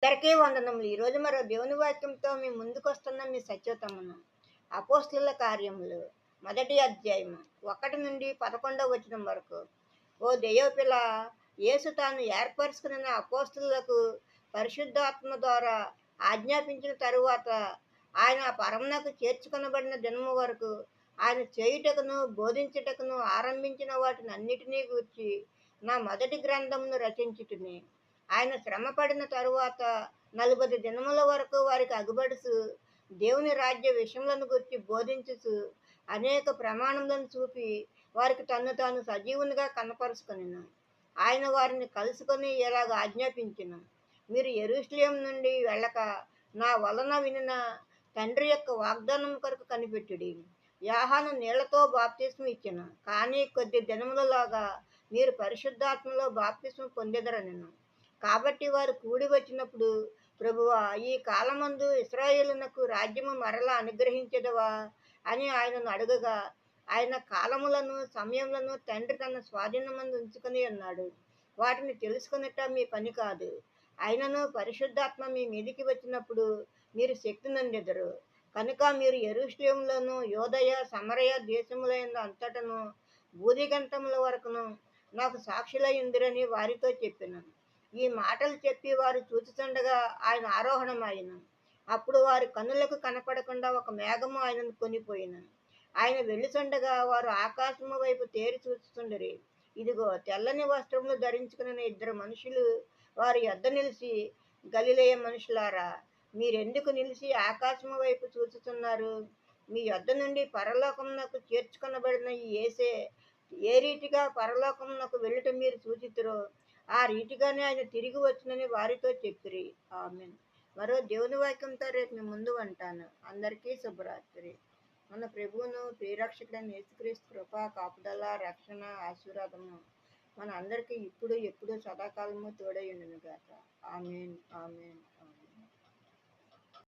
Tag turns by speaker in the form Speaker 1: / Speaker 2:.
Speaker 1: అందరికీ వందనములు. ఈరోజు మరో దేవుని వాక్యంతో మీ ముందుకొస్తున్న మీ సత్యతమును. అపోస్తలుల కార్యములు 1వ అధ్యాయము 1 నుండి 11వ వచనం వరకు. ఓ దెయ్యపిల్ల, యేసు తాను ఏర్పరచుకున్న అపోస్తలులకు పరిశుద్ధాత్మ ద్వారా ఆజ్ఞాపించిన తరువాత ఆయన పరమునకు చేర్చుకొనబడిన దినము వరకు ఆయన చేయుటకును బోధించుటకును ఆరంభించిన వాటిని అన్నిటినీ గూర్చి నా మొదటి గ్రంథమును రచించుటిని. ఆయన శ్రమపడిన తరువాత 40 దినముల వరకు వారికి అగుపడుచు దేవుని రాజ్య విషయములను గురించి బోధించుచు అనేక ప్రమాణములను చూపి వారికి తన్ను తాను సజీవునిగా కనపరుచుకొనెను. ఆయన వారిని కలుసుకొని ఇలాగ ఆజ్ఞాపించెను. మీరు యెరూషలేము నుండి వెళ్ళక నా వలన వినిన తండ్రి యొక్క వాగ్దానం కొరకు కనిపెట్టుడి. యోహాను నీళ్లతో బాప్తిస్మం ఇచ్చెను, కానీ కొద్ది దినములలోగా మీరు పరిశుద్ధాత్మలో బాప్తిస్మం పొందెదరనెను. కాబట్టి వారు కూడి వచ్చినప్పుడు, ప్రభువా, ఈ కాలమందు ఇశ్రాయేలునకు రాజ్యము మరలా అనుగ్రహించెదవా అని ఆయనను అడగగా, ఆయన కాలములను సమయములను తండ్రి తన స్వాధీనమందు ఉంచుకొని ఉన్నాడు. వాటిని తెలుసుకొనుట మీ పని కాదు. అయినను పరిశుద్ధాత్మ మీ మీదికి వచ్చినప్పుడు మీరు శక్తి నొందెదరు. కనుక మీరు యెరూషలేములోను యూదయ సమరయ దేశములైన అంతటను భూదిగంతముల వరకును నాకు సాక్షులై ఉందిరని వారితో చెప్పెను. ఈ మాటలు చెప్పి వారు చూచుచుండగా ఆయన ఆరోహణమాయెను. అప్పుడు వారి కన్నులకు కనపడకుండా ఒక మేఘము ఆయనను కొనిపోయెను. ఆయన వెళ్ళుచుండగా వారు ఆకాశము వైపు తేరి చూచుచుండిరి. ఇదిగో, తెల్లని వస్త్రములు ధరించుకున్న 2 మనుషులు వారి యొద్ద నిలిచి, గలిలయ మనుషులారా, మీరెందుకు నిలిచి ఆకాశము వైపు చూచుచున్నారు? మీ యొద్ద నుండి పరలోకమునకు చేర్చుకొనబడిన ఈ యేసే ఏ రీతిగా పరలోకమునకు వెళ్ళుట మీరు చూచితిరో ఆ రీతిగానే ఆయన తిరిగి వచ్చునని వారితో చెప్పిరి. ఆమేన్. మరో దేవుని వాక్యంతో రేపు మీ ముందు ఉంటాను. అందరికీ శుభరాత్రి. మన ప్రభువును ప్రియరక్షకుడైన యేసుక్రీస్తు కృప, కాపుదల, రక్షణ, ఆశీర్వాదము మన అందరికీ ఇప్పుడు ఎప్పుడు సదాకాలము తోడై ఉండును గాక. ఆమేన్. ఆమేన్.